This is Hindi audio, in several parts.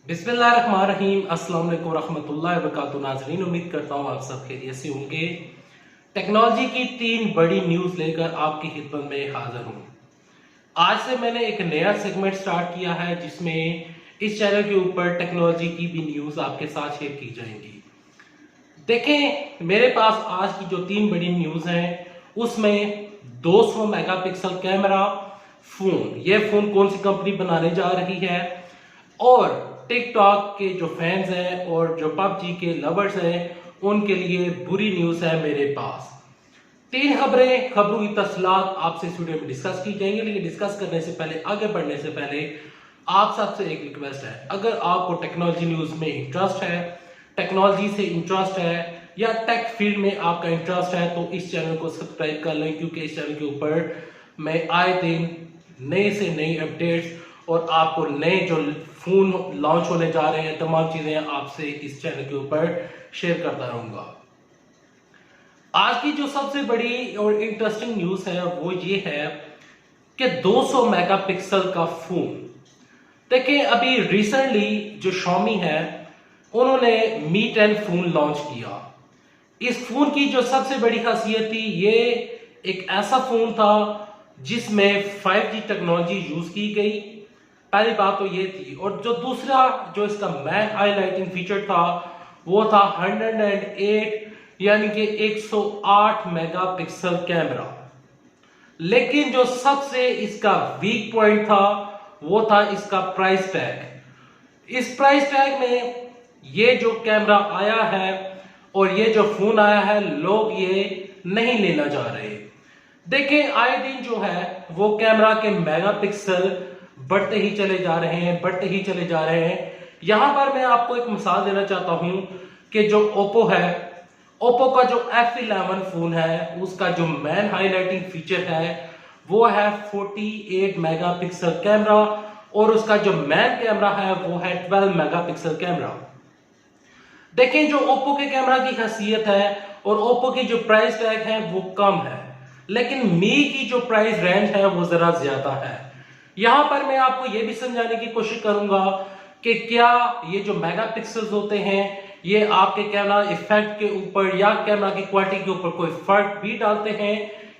बिस्मिल्लाहिर्रहमानिर्रहीम। अस्सलाम वालेकुम रहमतुल्लाहि व बरकातुहू। नाज़रीन, उम्मीद करता हूँ आप सब खैरियत से होंगे। टेक्नोलॉजी की 3 बड़ी न्यूज़ लेकर आपकी खिदमत में हाजिर हूँ। आज से मैंने एक नया सेगमेंट स्टार्ट किया है जिसमें इस चैनल के ऊपर टेक्नोलॉजी की भी न्यूज़ आपके साथ शेयर की जाएंगी। देखें, मेरे पास आज की जो 3 बड़ी न्यूज़ हैं उसमें 200 मेगापिक्सल कैमरा फोन, ये फोन कौन सी कंपनी बनाने जा रही है, और टिकटॉक के जो फैंस हैं और जो पबजी के लवर्स हैं उनके लिए बुरी न्यूज़ है मेरे पास। 3 खबरों की तफसीलात आपसे इस वीडियो में डिस्कस की जाएंगी। लेकिन डिस्कस करने से पहले, आगे बढ़ने से पहले आप सबसे एक रिक्वेस्ट है, अगर आपको टेक्नोलॉजी न्यूज़ में इंटरेस्ट है, टेक्नोलॉजी से इंटरेस्ट है या टेक फील्ड में आपका इंटरेस्ट है तो इस चैनल को सब्सक्राइब कर लें, क्योंकि इस चैनल के ऊपर मैं आए दिन नए से नई अपडेट्स और आपको नए जो फोन लॉन्च होने जा रहे हैं तमाम चीजें आपसे इस चैनल के ऊपर शेयर करता रहूंगा। आज की जो सबसे बड़ी और इंटरेस्टिंग न्यूज़ है वो ये है कि 200 मेगापिक्सल का फोन। देखिए, अभी रिसेंटली जो Xiaomi है उन्होंने Mi 10 फोन लॉन्च किया। इस फोन की जो सबसे बड़ी खासियत थी, ये एक ऐसा फोन था जिसमें 5G टेक्नोलॉजी यूज की गई। पहली बात तो ये थी, और जो दूसरा जो इसका मैन हाईलाइटिंग फीचर था वो था 108 यानी कि 108 मेगापिक्सल कैमरा। लेकिन जो सबसे इसका वीक पॉइंट था वो था इसका प्राइस टैग। इस प्राइस टैग में ये जो कैमरा आया है और ये जो फोन आया है, लोग ये नहीं लेना चाह रहे। देखें, आए दिन जो है वो कैमरा के मेगापिक्सल बढ़ते ही चले जा रहे हैं। यहां पर मैं आपको एक मिसाल देना चाहता हूं कि जो ओप्पो का जो F11 फोन है उसका जो मैन हाईलाइटिंग फीचर है वो है 48 मेगापिक्सल कैमरा, और उसका जो मैन कैमरा है वो है 12 मेगापिक्सल कैमरा। देखें, जो ओप्पो के कैमरा की खासियत है और ओप्पो की जो प्राइस टैग है वो कम है, लेकिन मी की जो प्राइस रेंज है वो जरा ज्यादा है। यहां पर मैं आपको ये भी समझाने की कोशिश करूंगा कि क्या ये जो मेगापिक्सल्स होते हैं ये आपके कैमरा इफेक्ट के ऊपर या कैमरा की क्वालिटी के ऊपर कोई फर्क भी डालते हैं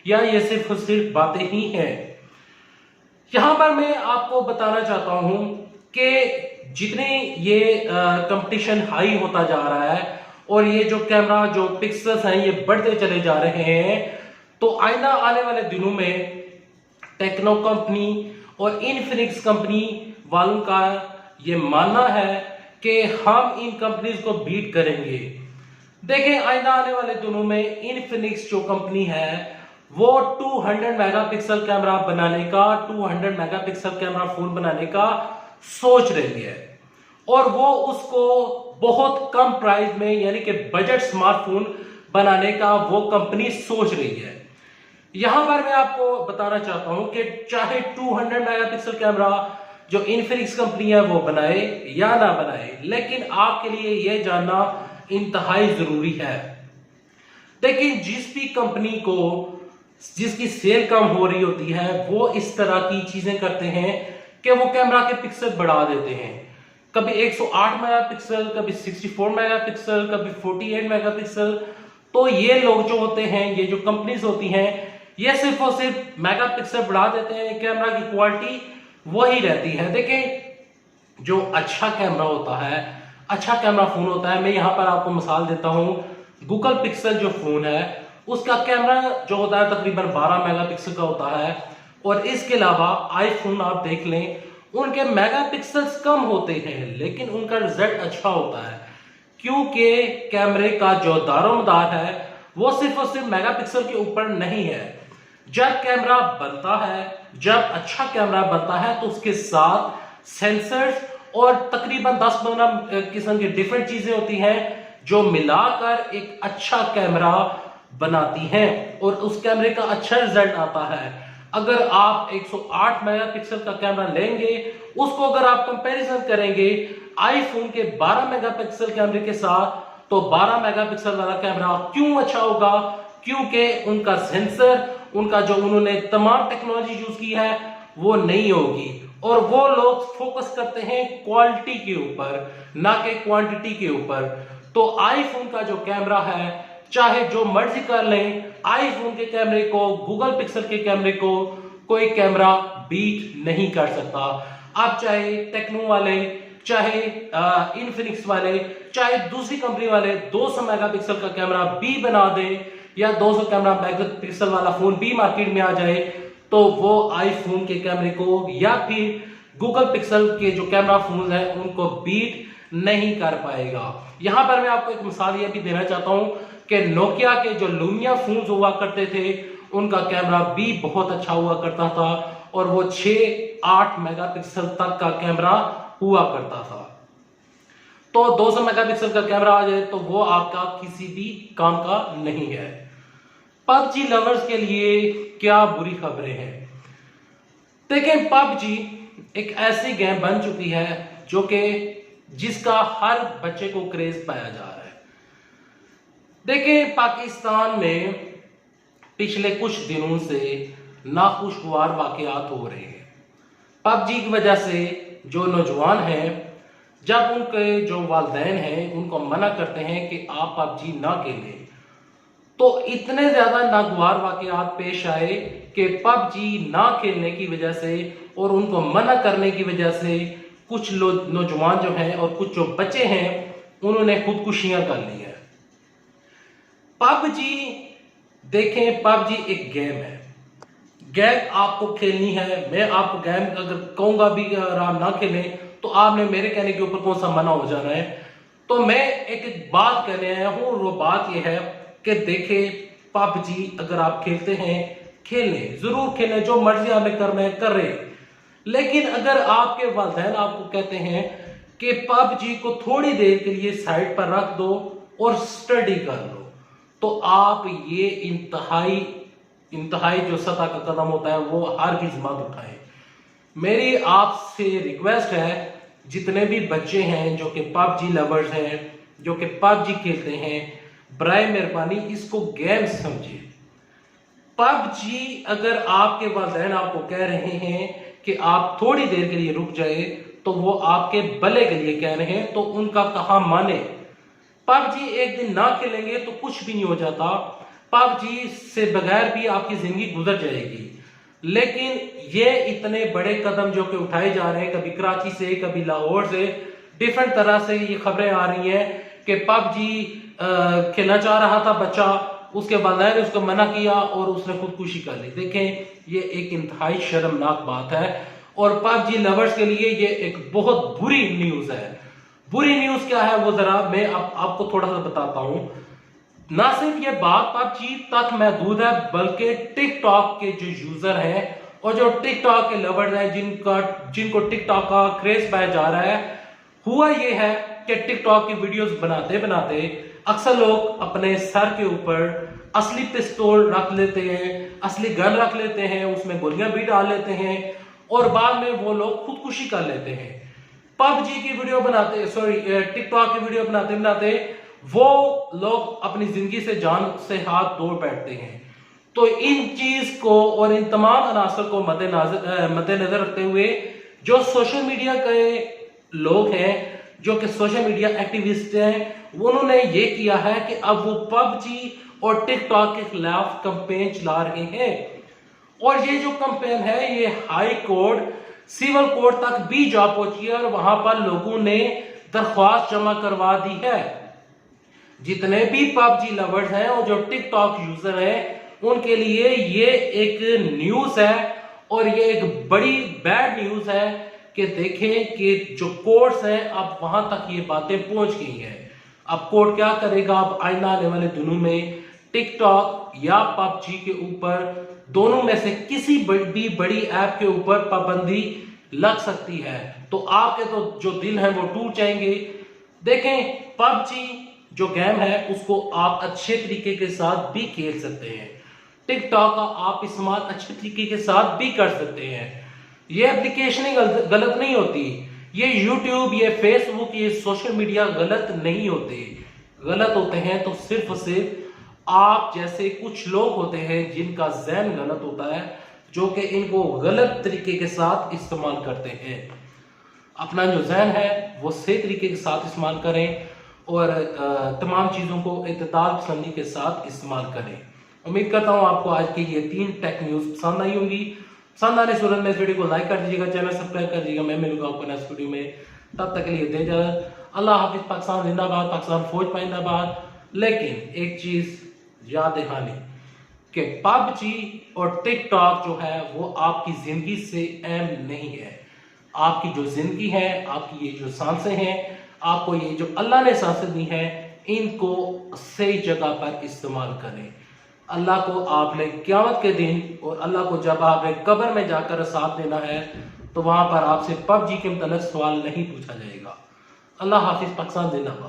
या ये सिर्फ और सिर्फ बातें ही हैं। यहां पर मैं आपको बताना चाहता हूं कि जितने ये कंपटीशन हाई होता जा रहा है और ये जो कैमरा जो पिक्सल्स हैं ये बढ़ते चले जा रहे हैं, तो आइंदा आने वाले दिनों में टेक्नो कंपनी और इन्फिनिक्स कंपनी वालों का ये मानना है कि हम इन कंपनीज को बीट करेंगे। देखें, आइंदा आने वाले दिनों में इन्फिनिक्स जो कंपनी है वो 200 मेगापिक्सल कैमरा बनाने का 200 मेगापिक्सल कैमरा फोन बनाने का सोच रही है, और वो उसको बहुत कम प्राइस में यानी कि बजट स्मार्टफोन बनाने का वो कंपनी सोच रही है। यहां पर मैं आपको बताना चाहता हूं कि चाहे 200 मेगापिक्सल कैमरा जो इन्फिनिक्स कंपनी है वो बनाए या ना बनाए, लेकिन आपके लिए यह जानना इंतहाई जरूरी है। देखिए, जिस भी कंपनी को जिसकी सेल कम हो रही होती है वो इस तरह की चीजें करते हैं कि वो कैमरा के पिक्सल बढ़ा देते हैं। कभी 108 मेगापिक्सल, कभी 64 मेगापिक्सल, कभी 48 मेगापिक्सल। तो ये लोग जो होते हैं, ये जो कंपनीज होती हैं, ये सिर्फ और सिर्फ मेगापिक्सल बढ़ा देते हैं, कैमरा की क्वालिटी वही रहती है। देखें, जो अच्छा कैमरा होता है, अच्छा कैमरा फोन होता है, मैं यहां पर आपको मिसाल देता हूं, गूगल पिक्सल जो फोन है उसका कैमरा जो होता है तकरीबन 12 मेगापिक्सल का होता है, और इसके अलावा आईफोन आप देख लें उनके मेगापिक्सल्स कम होते हैं लेकिन उनका रिजल्ट अच्छा होता है, क्योंकि कैमरे का जो दारोमदार है वो सिर्फ और सिर्फ मेगापिक्सल के ऊपर नहीं है। जब कैमरा बनता है, जब अच्छा कैमरा बनता है तो उसके साथ सेंसर्स और तकरीबन 10-15 किस्म की डिफरेंट चीजें होती हैं जो मिलाकर एक अच्छा कैमरा बनाती हैं और उस कैमरे का अच्छा रिजल्ट आता है। अगर आप 108 मेगापिक्सल का कैमरा लेंगे, उसको अगर आप कंपैरिजन करेंगे आईफोन के 12 मेगापिक्सल कैमरे के साथ, तो 12 मेगापिक्सल वाला कैमरा क्यों अच्छा होगा? क्योंकि उनका सेंसर, उनका जो उन्होंने तमाम टेक्नोलॉजी यूज की है वो नहीं होगी। और वो लोग फोकस करते हैं क्वालिटी के ऊपर ना कि क्वांटिटी के ऊपर। तो आईफोन का जो कैमरा है, चाहे जो मर्जी कर लें, आईफोन के कैमरे को, गूगल पिक्सल के कैमरे को कोई कैमरा बीट नहीं कर सकता। आप चाहे टेक्नो वाले, चाहे इन्फिनिक्स वाले, चाहे दूसरी कंपनी वाले 200 मेगापिक्सल का कैमरा भी बना दें या 200 मेगापिक्सल वाला फोन भी मार्केट में आ जाए, तो वो आईफोन के कैमरे को या फिर गूगल पिक्सल के जो कैमरा फोन है उनको बीट नहीं कर पाएगा। यहां पर मैं आपको एक मिसाल यह भी देना चाहता हूं कि नोकिया के जो लूमिया फोन हुआ करते थे उनका कैमरा भी बहुत अच्छा हुआ करता था और वो 6-8 मेगापिक्सल तक का कैमरा हुआ करता था। तो 200 मेगापिक्सल का कैमरा आ जाए तो वो आपका किसी भी काम का नहीं है। पबजी लवर्स के लिए क्या बुरी खबरें हैं। देखिए, पबजी एक ऐसी गेम बन चुकी है जो कि जिसका हर बच्चे को क्रेज पाया जा रहा है। देखिए, पाकिस्तान में पिछले कुछ दिनों से नाखुशगवार वाकयात हो रहे हैं। पबजी की वजह से जो नौजवान हैं, जब उनके जो वालिदैन हैं उनको मना करते हैं कि आप पबजी ना खेलें, तो इतने ज्यादा नागवार वाकयात पेश आए कि पबजी ना खेलने की वजह से और उनको मना करने की वजह से कुछ नौजवान जो हैं और कुछ जो बच्चे हैं उन्होंने खुदकुशियां कर ली है। पबजी, देखें, पबजी एक गेम है। गेम आपको खेलनी है। मैं आपको गेम अगर कहूंगा भी अगर आप ना खेलें तो आपने मेरे कहने के ऊपर कौन सा मना हो जाना है। तो मैं एक बात कहने आया हूं, वो बात यह है कि देखें, पबजी अगर आप खेलते हैं, खेलें, जरूर खेलें, जो मर्जी आपने करना है कर रहे। लेकिन अगर आपके वालिदैन आपको कहते हैं कि पबजी को थोड़ी देर के लिए साइड पर रख दो और स्टडी कर लो, तो आप ये इंतहाई जो सतह का कदम होता है वो हरगिज़ मत उठाएं। मेरी आपसे रिक्वेस्ट है, जितने भी बच्चे हैं जो कि पबजी लवर्स हैं, जो कि पबजी खेलते हैं, बराए मेहरबानी इसको गेम समझिए। पबजी अगर आपके वालिदैन आपको कह रहे हैं कि आप थोड़ी देर के लिए रुक जाए, तो वो आपके भले के लिए कह रहे हैं, तो उनका कहा माने। पबजी एक दिन ना खेलेंगे तो कुछ भी नहीं हो जाता। पबजी से बगैर भी आपकी जिंदगी गुजर जाएगी। लेकिन ये इतने बड़े कदम जो कि उठाए जा रहे हैं, कभी कराची से, कभी लाहौर से, डिफरेंट तरह से ये खबरें आ रही हैं कि पबजी खेलना चाह रहा था बच्चा, उसके वालिदैन ने उसको मना किया और उसने खुदकुशी कर ली। देखें, ये एक इंतहाई शर्मनाक बात है और पबजी लवर्स के लिए ये एक बहुत बुरी न्यूज है। बुरी न्यूज क्या है वो जरा मैं आपको थोड़ा सा बताता हूं। ना सिर्फ ये बात पबजी तक महदूद है, बल्कि टिकटॉक के जो यूजर हैं और जो टिकटॉक के लवर्स हैं, जिनको टिकटॉक का क्रेज पाया जा रहा है, हुआ ये है कि टिकटॉक की वीडियोस बनाते बनाते अक्सर लोग अपने सर के ऊपर असली पिस्तौल रख लेते हैं, असली गन रख लेते हैं, उसमें गोलियां भी डाल लेते हैं और बाद में वो लोग खुदकुशी कर लेते हैं। पबजी की वीडियो बनाते, टिकटॉक की वीडियो बनाते बनाते वो लोग अपनी जिंदगी से जान से हाथ धो बैठते हैं। तो इन चीज को और इन तमाम अनासर को मद्देनजर रखते हुए जो सोशल मीडिया के लोग हैं, जो कि सोशल मीडिया एक्टिविस्ट हैं, उन्होंने ये किया है कि अब वो पबजी और टिकटॉक के खिलाफ कैंपेन चला रहे हैं। और ये जो कैंपेन है ये हाई कोर्ट, सिविल कोर्ट तक भी जा पहुंची है और वहां पर लोगों ने दरख्वास्त जमा करवा दी है। जितने भी पबजी लवर्स हैं और जो टिकटॉक यूजर हैं, उनके लिए ये एक न्यूज है और ये एक बड़ी बैड न्यूज है कि देखें कि जो कोर्ट्स हैं अब वहां तक ये बातें पहुंच गई हैं। अब कोर्ट क्या करेगा, अब आइंदा आने वाले दिनों में टिकटॉक या पबजी के ऊपर दोनों में से किसी भी बड़ी ऐप के ऊपर पाबंदी लग सकती है। तो आपके तो जो दिल है वो टूट जाएंगे। देखें, पबजी जो गेम है उसको आप अच्छे तरीके के साथ भी खेल सकते हैं। टिकटॉक का आप इस्तेमाल अच्छे तरीके के साथ भी कर सकते हैं। ये एप्लीकेशन गलत नहीं होती, ये यूट्यूब, ये फेसबुक, ये सोशल मीडिया गलत नहीं होते। गलत होते हैं तो सिर्फ आप जैसे कुछ लोग होते हैं जिनका ज़हन गलत होता है, जो कि इनको गलत तरीके के साथ इस्तेमाल करते हैं। अपना जो जहन है वो सही तरीके के साथ इस्तेमाल करें और तमाम चीज़ों को इत्तेदाल पसंदी के साथ इस्तेमाल करें। उम्मीद करता हूँ आपको आज की ये 3 टेक न्यूज़ पसंद आई होंगी। पसंद आने सूरत में इस वीडियो को लाइक कर दीजिएगा, चैनल सब्सक्राइब कर दीजिएगा। मैं मिलूंगा आपको नेक्स्ट वीडियो में, तब तक के लिए दे इजाज़त। अल्लाह हाफिज़। पाकिस्तान जिंदाबाद, पाकिस्तान फौज पाइंदाबाद। लेकिन एक चीज़ याद दिखानी कि पबजी और टिकटॉक जो है वो आपकी ज़िंदगी से अहम नहीं है। आपकी जो ज़िंदगी है, आपकी ये जो सांसें हैं, आपको ये जो अल्लाह ने सांसें दी हैं, इनको सही जगह पर इस्तेमाल करें। अल्लाह को आपने क़यामत के दिन और अल्लाह को जब आपने कब्र में जाकर साथ देना है तो वहां पर आपसे पबजी के मुताल्लिक़ सवाल नहीं पूछा जाएगा। अल्लाह हाफिज़। पाकिस्तान जिंदाबाद।